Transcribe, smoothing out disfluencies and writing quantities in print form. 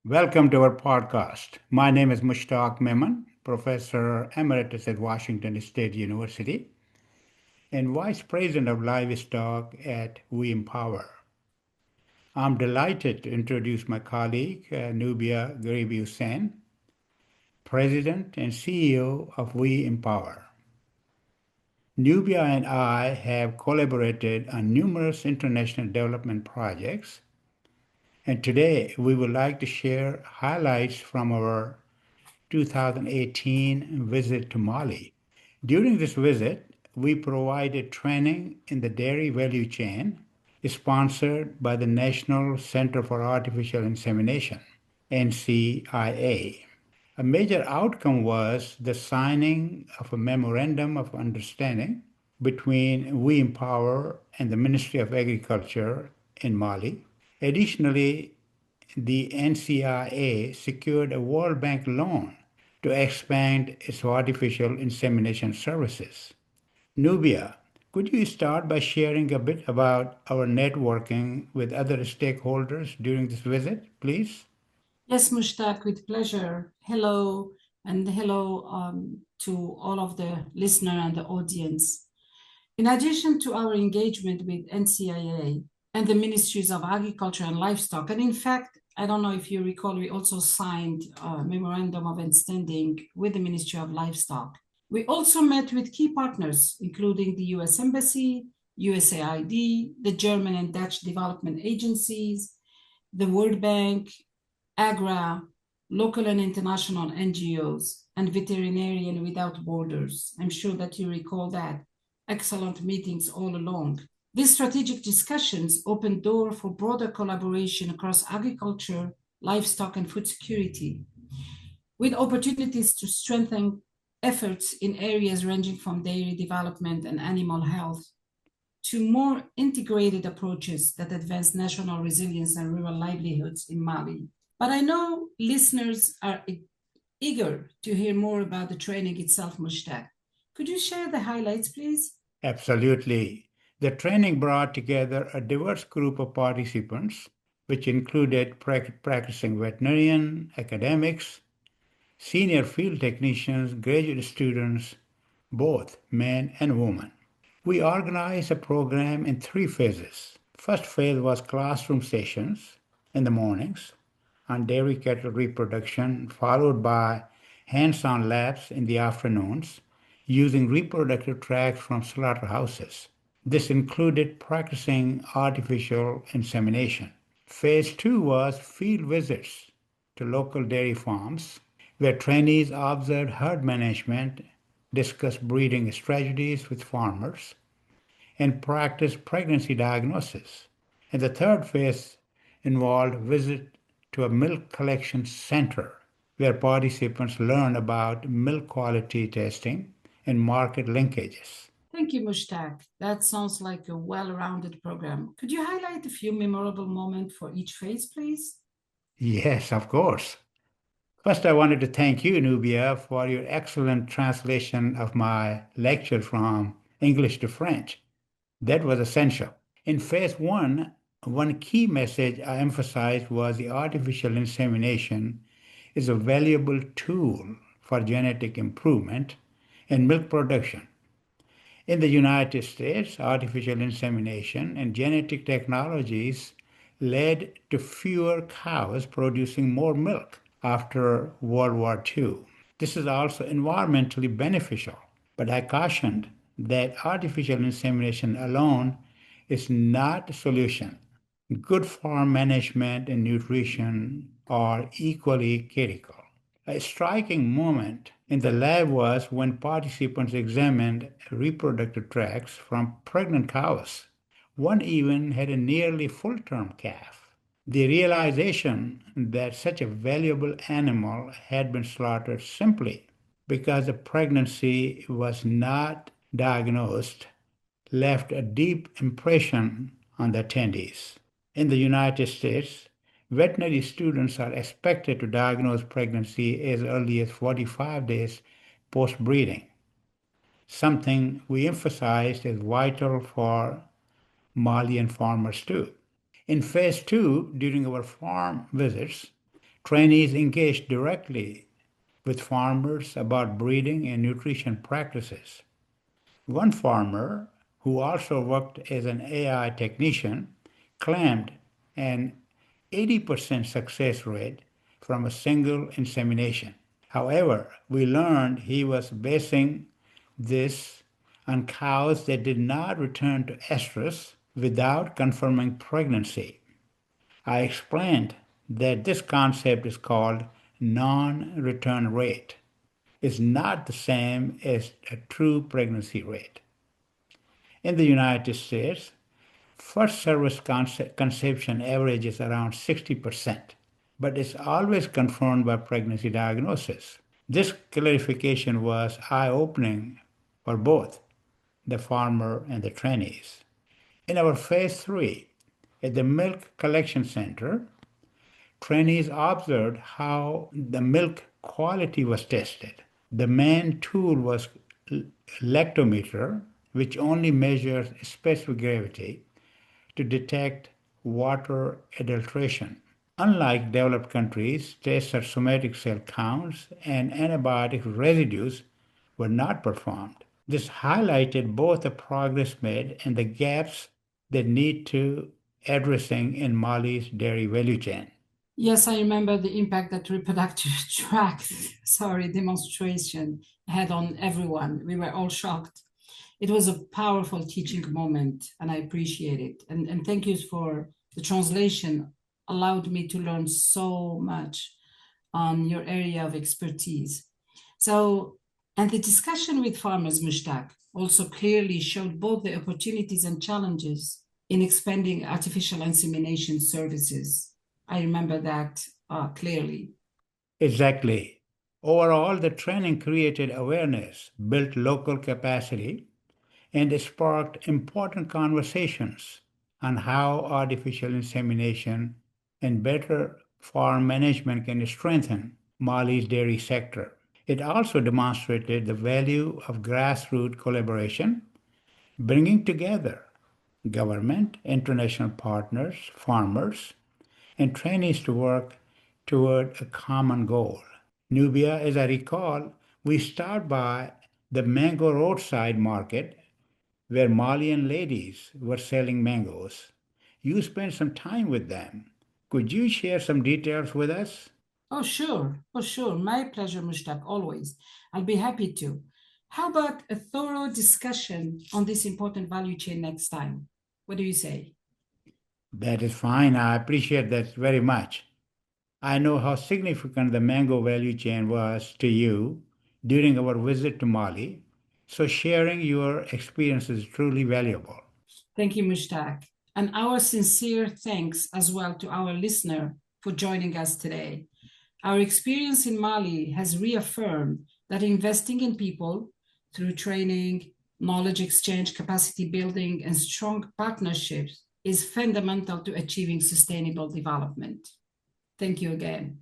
Welcome to our podcast. My name is Mushtaq Memon, Professor Emeritus at Washington State University and Vice President of Livestock at We Empower. I'm delighted to introduce my colleague, Noubia Gribi-Hussain, President and CEO of We Empower. Nubia and I have collaborated on numerous international development projects, and today we would like to share highlights from our 2018 visit to Mali. During this visit, we provided training in the dairy value chain, sponsored by the National Center for Artificial Insemination, NCIA. A major outcome was the signing of a memorandum of understanding between We Empower and the Ministry of Agriculture in Mali. Additionally, the NCIA secured a World Bank loan to expand its artificial insemination services. Nubia, could you start by sharing a bit about our networking with other stakeholders during this visit, please? Yes, Mushtaq, with pleasure. Hello, and hello to all of the listener and the audience. In addition to our engagement with NCIA and the Ministries of Agriculture and Livestock, and in fact, I don't know if you recall, we also signed a memorandum of understanding with the Ministry of Livestock. We also met with key partners, including the US Embassy, USAID, the German and Dutch development agencies, the World Bank, AGRA, local and international NGOs, and Veterinarian Without Borders. I'm sure that you recall that. Excellent meetings all along. These strategic discussions opened door for broader collaboration across agriculture, livestock, and food security, with opportunities to strengthen efforts in areas ranging from dairy development and animal health to more integrated approaches that advance national resilience and rural livelihoods in Mali. But I know listeners are eager to hear more about the training itself, Mushtaq. Could you share the highlights, please? Absolutely. The training brought together a diverse group of participants, which included practicing veterinarian, academics, senior field technicians, graduate students, both men and women. We organized a program in three phases. First phase was classroom sessions in the mornings on dairy cattle reproduction, followed by hands-on labs in the afternoons using reproductive tracts from slaughterhouses. This included practicing artificial insemination. Phase two was field visits to local dairy farms where trainees observed herd management, discussed breeding strategies with farmers, and practiced pregnancy diagnosis. And the third phase involved visit to a milk collection center where participants learn about milk quality testing and market linkages. Thank you, Mushtaq. That sounds like a well-rounded program. Could you highlight a few memorable moments for each phase, please? Yes, of course. First, I wanted to thank you, Nubia, for your excellent translation of my lecture from English to French. That was essential. In phase one key message I emphasized was the artificial insemination is a valuable tool for genetic improvement in milk production. In the United States, artificial insemination and genetic technologies led to fewer cows producing more milk after World War II. This is also environmentally beneficial, but I cautioned that artificial insemination alone is not a solution. Good farm management and nutrition are equally critical. A striking moment in the lab was when participants examined reproductive tracts from pregnant cows. One even had a nearly full term calf. The realization that such a valuable animal had been slaughtered simply because the pregnancy was not diagnosed left a deep impression on the attendees. In the United States, veterinary students are expected to diagnose pregnancy as early as 45 days post breeding, something we emphasized as vital for Malian farmers too. In phase two, during our farm visits, Trainees engaged directly with farmers about breeding and nutrition practices. One farmer, who also worked as an AI technician, claimed an 80% success rate from a single insemination. However, we learned he was basing this on cows that did not return to estrus without confirming pregnancy. I explained that this concept is called non-return rate. It's not the same as a true pregnancy rate. In the United States, first service conception averages around 60%, but it's always confirmed by pregnancy diagnosis. This clarification was eye-opening for both the farmer and the trainees. In our phase 3, at the Milk Collection Center, trainees observed how the milk quality was tested. The main tool was lactometer, which only measures specific gravity to detect water adulteration. Unlike developed countries, tests of somatic cell counts and antibiotic residues were not performed. This highlighted both the progress made and the gaps that need to addressing in Mali's dairy value chain. Yes, I remember the impact that reproductive tract, demonstration had on everyone. We were all shocked. It was a powerful teaching moment, and I appreciate it. And thank you for the translation, allowed me to learn so much on your area of expertise. So, and the discussion with farmers, Mushtaq, also clearly showed both the opportunities and challenges in expanding artificial insemination services. I remember that clearly. Exactly. Overall, the training created awareness, built local capacity, and sparked important conversations on how artificial insemination and better farm management can strengthen Mali's dairy sector. It also demonstrated the value of grassroots collaboration, bringing together government, international partners, farmers, and trainees to work toward a common goal. Nubia, as I recall, we start by the mango roadside market where Malian ladies were selling mangoes. You spent some time with them. Could you share some details with us? Oh, sure. Oh, sure. My pleasure, Mushtaq, always. I'll be happy to. How about a thorough discussion on this important value chain next time? What do you say? That is fine. I appreciate that very much. I know how significant the mango value chain was to you during our visit to Mali, so sharing your experience is truly valuable. Thank you, Mushtaq. And our sincere thanks as well to our listener for joining us today. Our experience in Mali has reaffirmed that investing in people through training, knowledge exchange, capacity building, and strong partnerships is fundamental to achieving sustainable development. Thank you again.